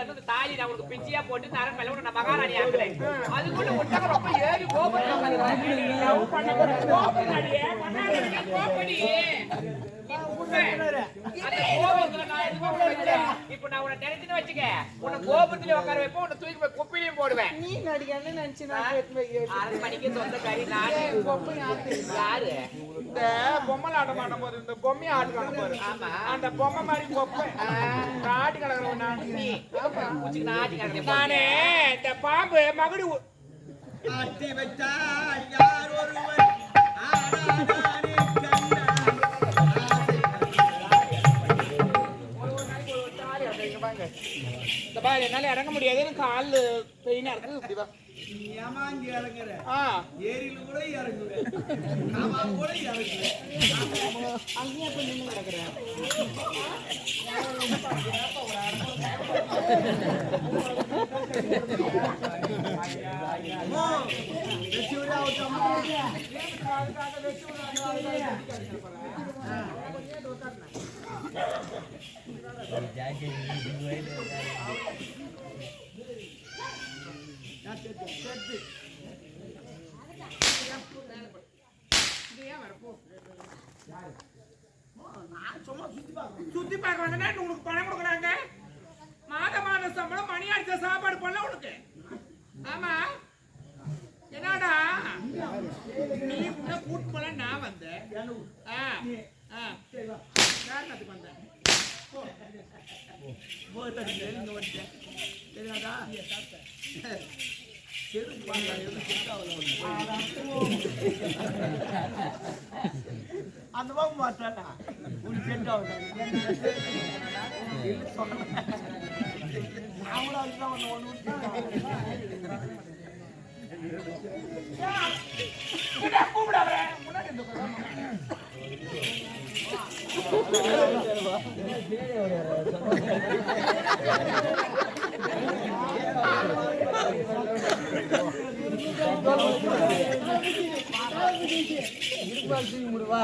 இருந்து தாலி நான் உங்களுக்கு பிச்சியா போட்டு நரன் மேல நான் மகாராணி ஆக்குறேன். அதுக்குள்ள ஒட்டக ரொம்ப ஏறி கோபப்படி இப்ப நான் உன்னை நினைச்சுன்னு வச்சுக்க, உன்னை கோபுரத்துல உட்கார வைப்போம், உன்னை தூக்கி போய் குப்பையிலையும் போடுவேன். நீ நடிகன்னு நினைச்சு அரை மணிக்கு சொந்த கறி நானு யாரு இந்த பொம்மை ஆட்ட மாட்டோம் போது இந்த பொம்மையை ஆட்டுக்கான போது அந்த பொம்மை மாதிரி கொப்பை ஆட்டி கிடக்குறவன் நானே இந்த பாம்பு மகுடி ஆட்டி வச்சா யார் ஒருவர் இந்த பாரு என்னால இறங்க முடியாது, கால் பெயினா இருக்கு. இப்படி வா, ஏமாந்து இறங்குற ஏரியில கூட இறங்குவேன், கூட இறங்குவேன். அங்கேயே போய் நின்று கிடக்குறேன். சுத்தி பார்க்க வந்தா உங்களுக்கு பணம் கொடுக்குறாங்க. மாத சம்பளம் மணி அடிச்ச சாப்பாடு பண்ணல உனக்கு. ஆமா என்னடா நீ கூட்டு போல நான் வந்தேன். காரணத்துக்கு வந்தேன். அந்த பக்கம் மாட்டாடா உனக்கு செட் ஆகுது. முடிவா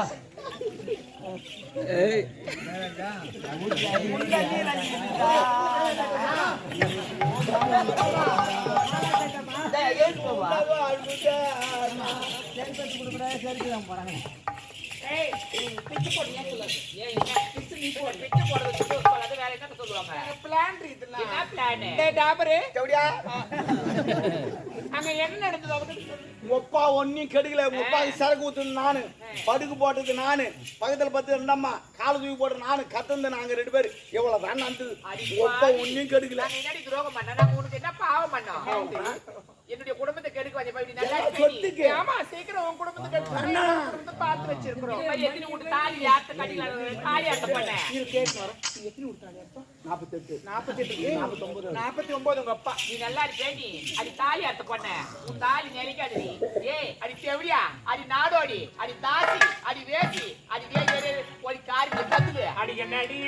அங்க என்ன நடந்தது? ஒப்பா ஒன்னும் கெடுக்கல. ஒப்பாக்கு சரக்கு ஊத்துது நானு, படுக்கு போட்டது நானு, பக்கத்துல பத்து ரெண்டம்மா கால தூக்கி போட்டு நானு கத்தந்து நாங்க 2 பேரு எவ்வளவு தான் நடந்தது. ஒப்பா ஒன்னும் கெடுக்கல. துரோகம் பண்ண உனக்கு என்ன பாவம் பண்ணோம்? என்னுடைய குடும்பத்தை கெடுக்க சொத்துக்கு ஆமா சீக்கிரம் உன் குடும்பத்தை கெடுக்க பார்த்து வச்சிருக்கிறோம். எத்தனை வீட்டு தாலி யார்த்த கட்டில தாலி யார்த்த பண்ண எத்தனை விட்டாங்க? 48 49 49 உங்க அப்பா. நீ நல்லா இருப்பே. நீ அடி தாலி யார்த்த பண்ண உன் தாலி நினைக்காது. ஏய் அடி செவிலியா, அடி நாடோடி, அடி தாசி, அடி வேசி, அடி வேறு ஒரு காரியம் கத்துது. அடி என்னடி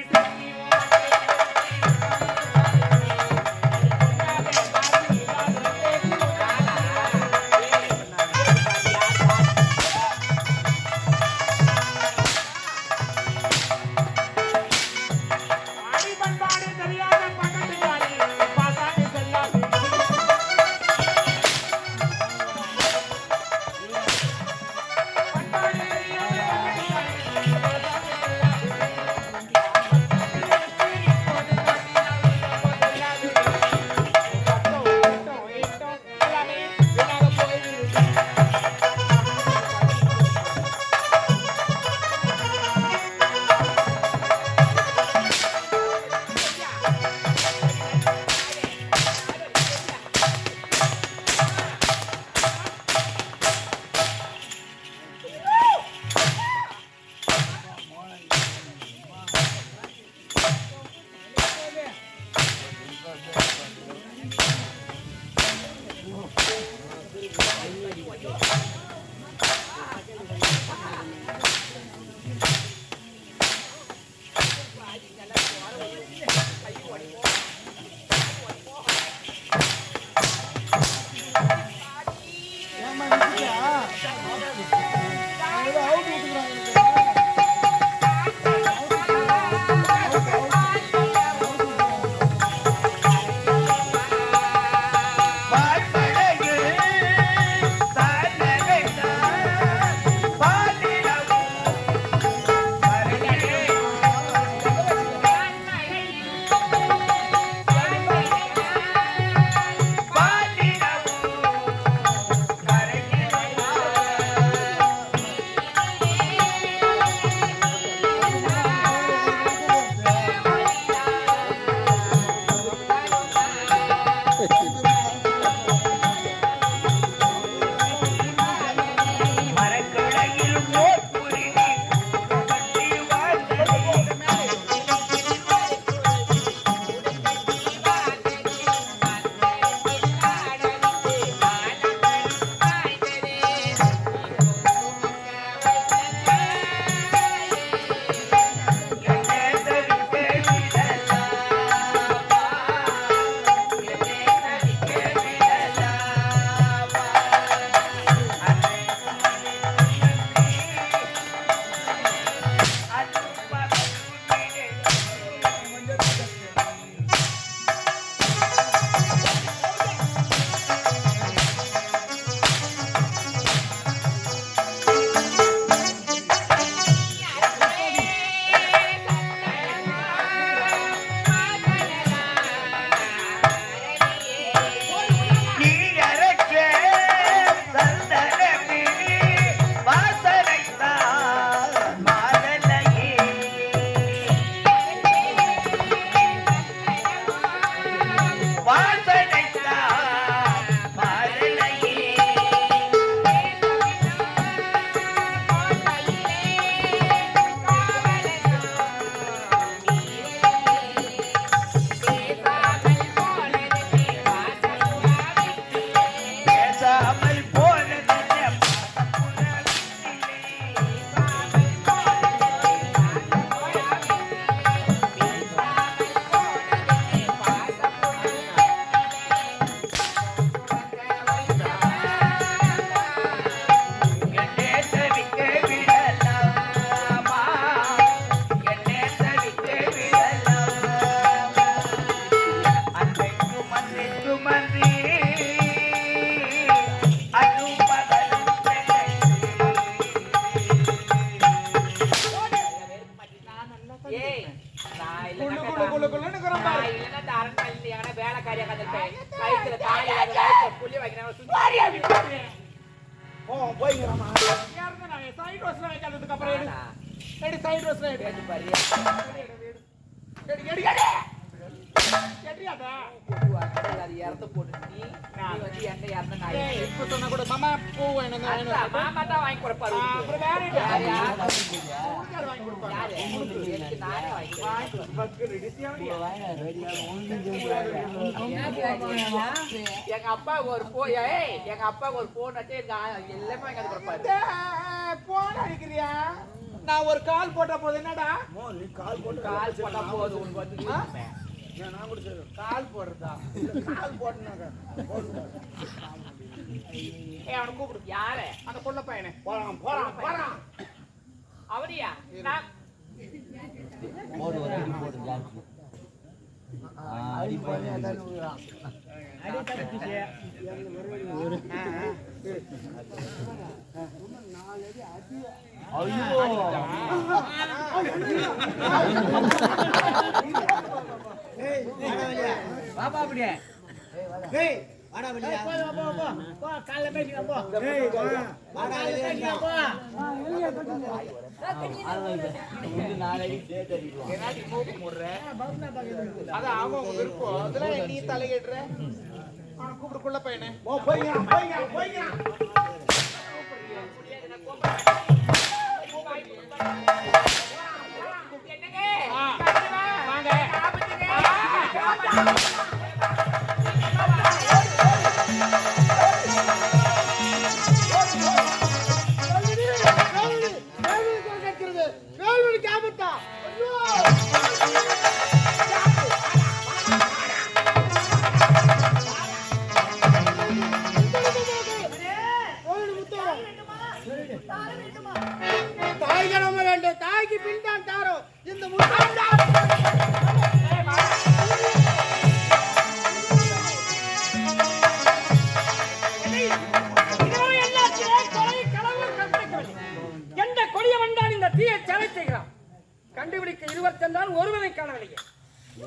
ஏய் நான் குளு இல்ல குளு குளு குளுன்னு இருக்கிறோம் பாரு. நான் இல்லன்னா இந்த அரண்மனையில எங்கனா வேலைக்காரியா கந்துட்டேன் கைத்துல தாலி அது ரைட்ல புள்ளி வைக்கணும் சுத்தி போய்ங்கறாமா யாருங்க நான் சைடு ரோஸ்ல வைக்கிறதுக்கு அப்புறம் எடு சைடு ரோஸ்ல எடு எது பாரு எடு எடு எடு எடியாடா அது இறந்து போட்டு நீ வந்து என்ன இறந்த நாய் ஏய் இப்ப சொன்னா கூட மாமா பூ வேணும் மாமா தான் வாங்கி கொடுப்பாரு அப்புறம் வேற யார் யார் யார் வாங்கி கொடுப்பாங்க யாரு எனக்கு நானே வாங்கி பக்கு ரெடியா எங்க அப்பா ஒரு எங்க அப்பா ஒரு போன் அட்டே எல்லாமே வாங்கி கொடுப்பாரு போன் அடிக்கிறியா நான் ஒரு கால் போட்ட போது என்னடா நீ கால் போட்டு கால் போட்டா போதும் உனக்கு வந்து நான் கூட சரி கால் போடுறதா கால் போட்டுனாங்க அவனை கூப்பிடு யாரு அந்த பொண்ணு பையனை போறான் அவரியா நான் பாப்பா அப்படியே டேய் வாடா வெளியா போ காலைல பேசிங்க போ டேய் வாடா வெளியா போ என்னடி மூக்கு முடுற அது அவங்க விருப்பம் அதுல நீ தலையிடுற அவனை கூப்பிடு குள்ள பையனை போய்ங்க வாங்க தாய்க்கு நம்ம வேண்டும் தாய்க்கு பின் தான் தாரோம் இந்த எந்த கொடிய வந்தான் இந்த தீயை தடை செய்கிறான் கண்டுபிடிக்க இருவர் சென்றால் ஒருவனை காணவில்லை